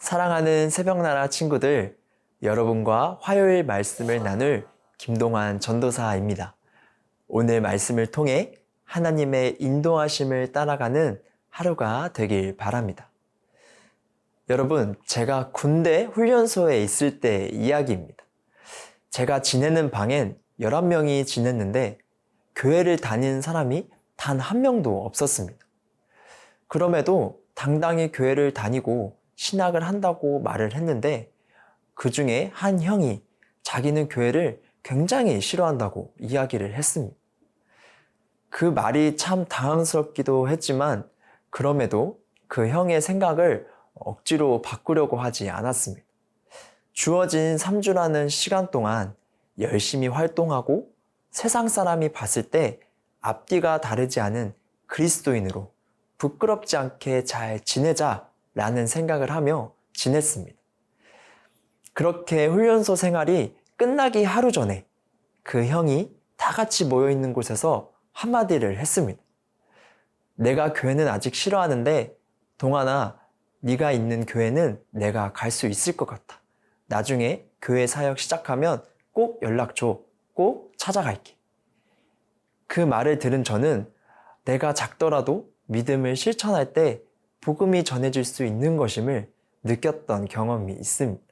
사랑하는 새벽나라 친구들, 여러분과 화요일 말씀을 나눌 김동환 전도사입니다. 오늘 말씀을 통해 하나님의 인도하심을 따라가는 하루가 되길 바랍니다. 여러분, 제가 군대 훈련소에 있을 때 이야기입니다. 제가 지내는 방엔 11명이 지냈는데 교회를 다니는 사람이 단 한 명도 없었습니다. 그럼에도 당당히 교회를 다니고 신학을 한다고 말을 했는데 그 중에 한 형이 자기는 교회를 굉장히 싫어한다고 이야기를 했습니다. 그 말이 참 당황스럽기도 했지만 그럼에도 그 형의 생각을 억지로 바꾸려고 하지 않았습니다. 주어진 3주라는 시간 동안 열심히 활동하고 세상 사람이 봤을 때 앞뒤가 다르지 않은 그리스도인으로 부끄럽지 않게 잘 지내자라는 생각을 하며 지냈습니다. 그렇게 훈련소 생활이 끝나기 하루 전에 그 형이 다 같이 모여 있는 곳에서 한마디를 했습니다. 내가 교회는 아직 싫어하는데 동환아, 네가 있는 교회는 내가 갈 수 있을 것 같아. 나중에 교회 사역 시작하면 꼭 연락 줘. 꼭 찾아갈게. 그 말을 들은 저는 내가 작더라도 믿음을 실천할 때 복음이 전해질 수 있는 것임을 느꼈던 경험이 있습니다.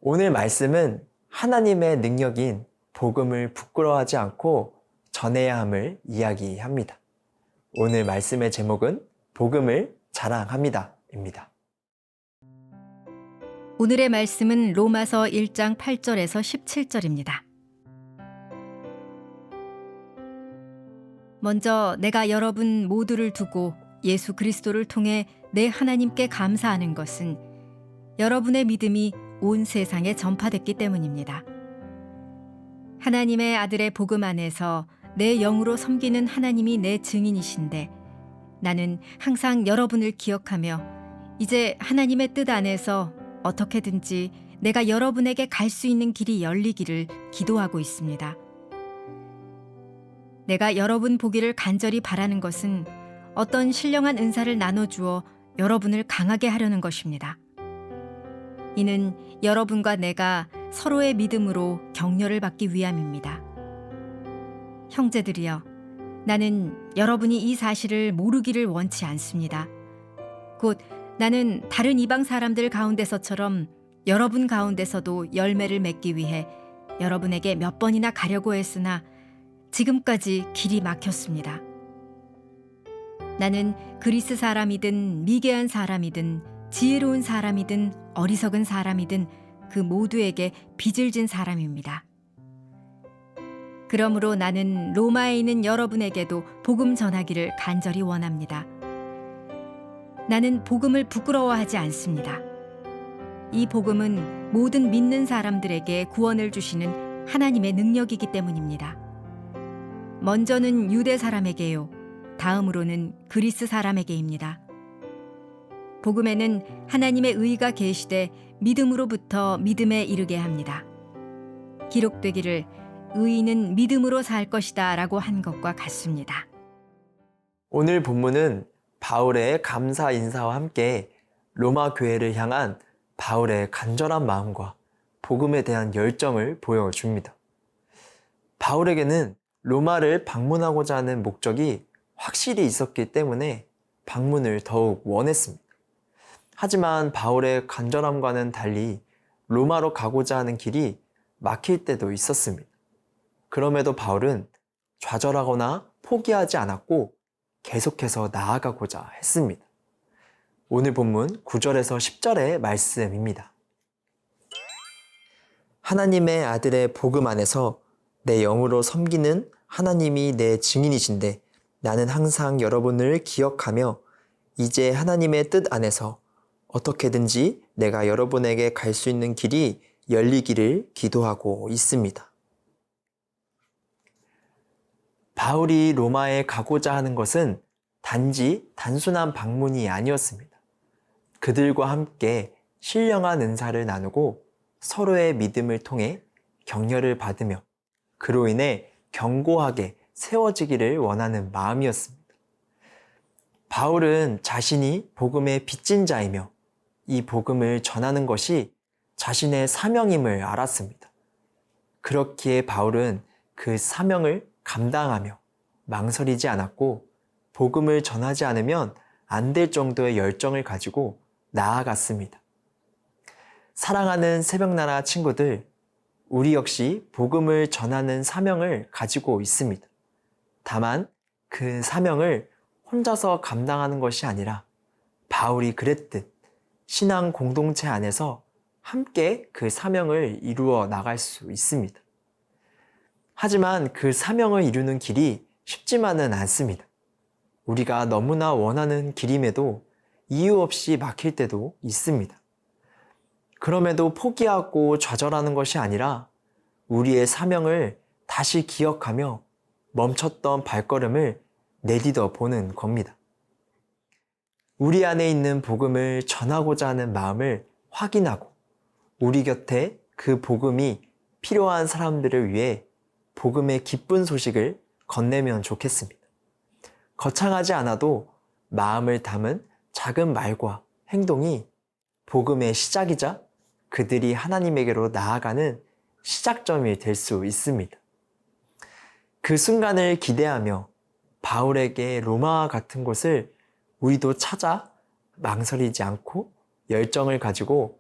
오늘 말씀은 하나님의 능력인 복음을 부끄러워하지 않고 전해야 함을 이야기합니다. 오늘 말씀의 제목은 복음을 자랑합니다입니다. 오늘의 말씀은 로마서 1장 8절에서 17절입니다. 먼저 내가 여러분 모두를 두고 예수 그리스도를 통해 내 하나님께 감사하는 것은 여러분의 믿음이 온 세상에 전파됐기 때문입니다. 하나님의 아들의 복음 안에서 내 영으로 섬기는 하나님이 내 증인이신데 나는 항상 여러분을 기억하며 이제 하나님의 뜻 안에서 어떻게든지 내가 여러분에게 갈 수 있는 길이 열리기를 기도하고 있습니다. 내가 여러분 보기를 간절히 바라는 것은 어떤 신령한 은사를 나눠주어 여러분을 강하게 하려는 것입니다. 이는 여러분과 내가 서로의 믿음으로 격려를 받기 위함입니다. 형제들이여, 나는 여러분이 이 사실을 모르기를 원치 않습니다. 곧 나는 다른 이방 사람들 가운데서처럼 여러분 가운데서도 열매를 맺기 위해 여러분에게 몇 번이나 가려고 했으나 지금까지 길이 막혔습니다. 나는 그리스 사람이든 미개한 사람이든 지혜로운 사람이든 어리석은 사람이든 그 모두에게 빚을 진 사람입니다. 그러므로 나는 로마에 있는 여러분에게도 복음 전하기를 간절히 원합니다. 나는 복음을 부끄러워하지 않습니다. 이 복음은 모든 믿는 사람들에게 구원을 주시는 하나님의 능력이기 때문입니다. 먼저는 유대 사람에게요, 다음으로는 그리스 사람에게입니다. 복음에는 하나님의 의가 계시되 믿음으로부터 믿음에 이르게 합니다. 기록되기를 의인은 믿음으로 살 것이다 라고 한 것과 같습니다. 오늘 본문은 바울의 감사 인사와 함께 로마 교회를 향한 바울의 간절한 마음과 복음에 대한 열정을 보여줍니다. 바울에게는 로마를 방문하고자 하는 목적이 확실히 있었기 때문에 방문을 더욱 원했습니다. 하지만 바울의 간절함과는 달리 로마로 가고자 하는 길이 막힐 때도 있었습니다. 그럼에도 바울은 좌절하거나 포기하지 않았고 계속해서 나아가고자 했습니다. 오늘 본문 9절에서 10절의 말씀입니다. 하나님의 아들의 복음 안에서 내 영으로 섬기는 하나님이 내 증인이신데 나는 항상 여러분을 기억하며 이제 하나님의 뜻 안에서 어떻게든지 내가 여러분에게 갈 수 있는 길이 열리기를 기도하고 있습니다. 바울이 로마에 가고자 하는 것은 단지 단순한 방문이 아니었습니다. 그들과 함께 신령한 은사를 나누고 서로의 믿음을 통해 격려를 받으며 그로 인해 견고하게 세워지기를 원하는 마음이었습니다. 바울은 자신이 복음의 빚진 자이며 이 복음을 전하는 것이 자신의 사명임을 알았습니다. 그렇기에 바울은 그 사명을 감당하며 망설이지 않았고 복음을 전하지 않으면 안 될 정도의 열정을 가지고 나아갔습니다. 사랑하는 새벽나라 친구들, 우리 역시 복음을 전하는 사명을 가지고 있습니다. 다만 그 사명을 혼자서 감당하는 것이 아니라 바울이 그랬듯 신앙 공동체 안에서 함께 그 사명을 이루어 나갈 수 있습니다. 하지만 그 사명을 이루는 길이 쉽지만은 않습니다. 우리가 너무나 원하는 길임에도 이유 없이 막힐 때도 있습니다. 그럼에도 포기하고 좌절하는 것이 아니라 우리의 사명을 다시 기억하며 멈췄던 발걸음을 내딛어 보는 겁니다. 우리 안에 있는 복음을 전하고자 하는 마음을 확인하고 우리 곁에 그 복음이 필요한 사람들을 위해 복음의 기쁜 소식을 건네면 좋겠습니다. 거창하지 않아도 마음을 담은 작은 말과 행동이 복음의 시작이자 그들이 하나님에게로 나아가는 시작점이 될 수 있습니다. 그 순간을 기대하며 바울에게 로마와 같은 곳을 우리도 찾아 망설이지 않고 열정을 가지고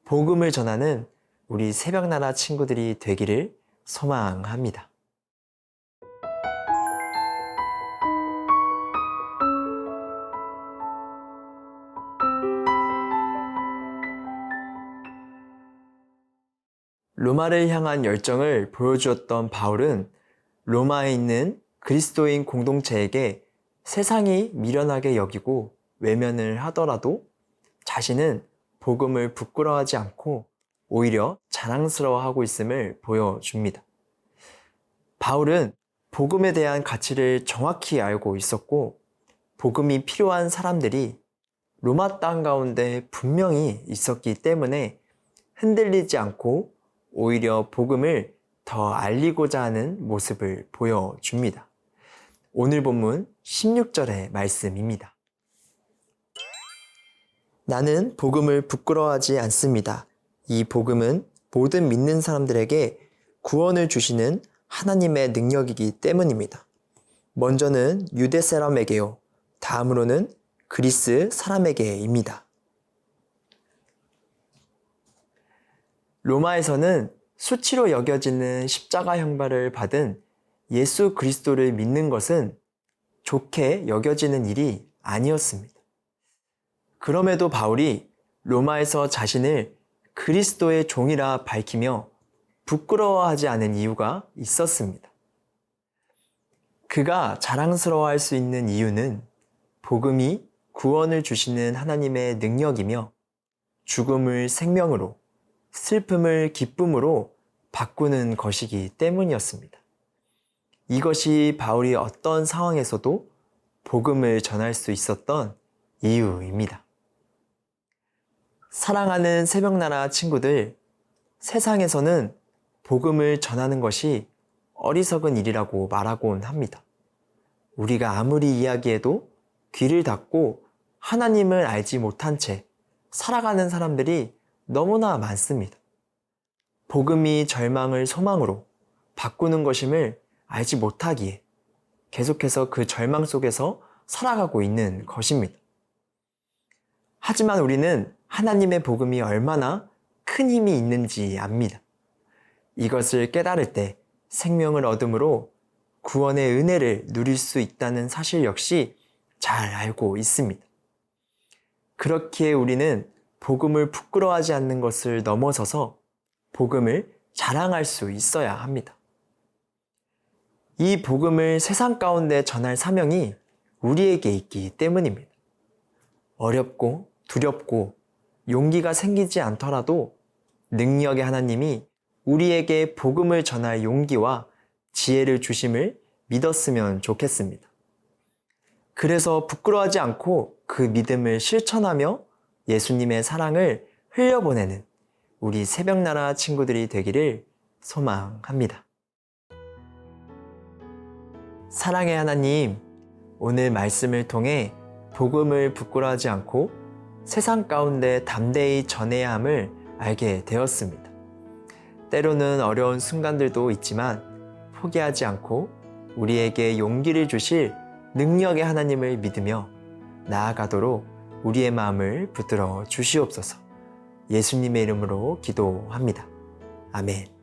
복음을 전하는 우리 새벽나라 친구들이 되기를 소망합니다. 로마를 향한 열정을 보여주었던 바울은 로마에 있는 그리스도인 공동체에게 세상이 미련하게 여기고 외면을 하더라도 자신은 복음을 부끄러워하지 않고 오히려 자랑스러워하고 있음을 보여줍니다. 바울은 복음에 대한 가치를 정확히 알고 있었고 복음이 필요한 사람들이 로마 땅 가운데 분명히 있었기 때문에 흔들리지 않고 오히려 복음을 더 알리고자 하는 모습을 보여줍니다. 오늘 본문 16절의 말씀입니다. 나는 복음을 부끄러워하지 않습니다. 이 복음은 모든 믿는 사람들에게 구원을 주시는 하나님의 능력이기 때문입니다. 먼저는 유대 사람에게요, 다음으로는 그리스 사람에게입니다. 로마에서는 수치로 여겨지는 십자가 형벌을 받은 예수 그리스도를 믿는 것은 좋게 여겨지는 일이 아니었습니다. 그럼에도 바울이 로마에서 자신을 그리스도의 종이라 밝히며 부끄러워하지 않은 이유가 있었습니다. 그가 자랑스러워할 수 있는 이유는 복음이 구원을 주시는 하나님의 능력이며 죽음을 생명으로, 슬픔을 기쁨으로 바꾸는 것이기 때문이었습니다. 이것이 바울이 어떤 상황에서도 복음을 전할 수 있었던 이유입니다. 사랑하는 새벽나라 친구들, 세상에서는 복음을 전하는 것이 어리석은 일이라고 말하곤 합니다. 우리가 아무리 이야기해도 귀를 닫고 하나님을 알지 못한 채 살아가는 사람들이 너무나 많습니다. 복음이 절망을 소망으로 바꾸는 것임을 알지 못하기에 계속해서 그 절망 속에서 살아가고 있는 것입니다. 하지만 우리는 하나님의 복음이 얼마나 큰 힘이 있는지 압니다. 이것을 깨달을 때 생명을 얻음으로 구원의 은혜를 누릴 수 있다는 사실 역시 잘 알고 있습니다. 그렇기에 우리는 복음을 부끄러워하지 않는 것을 넘어서서 복음을 자랑할 수 있어야 합니다. 이 복음을 세상 가운데 전할 사명이 우리에게 있기 때문입니다. 어렵고 두렵고 용기가 생기지 않더라도 능력의 하나님이 우리에게 복음을 전할 용기와 지혜를 주심을 믿었으면 좋겠습니다. 그래서 부끄러워하지 않고 그 믿음을 실천하며 예수님의 사랑을 흘려보내는 우리 새벽나라 친구들이 되기를 소망합니다. 사랑의 하나님, 오늘 말씀을 통해 복음을 부끄러워하지 않고 세상 가운데 담대히 전해야 함을 알게 되었습니다. 때로는 어려운 순간들도 있지만 포기하지 않고 우리에게 용기를 주실 능력의 하나님을 믿으며 나아가도록 우리의 마음을 붙들어 주시옵소서. 예수님의 이름으로 기도합니다. 아멘.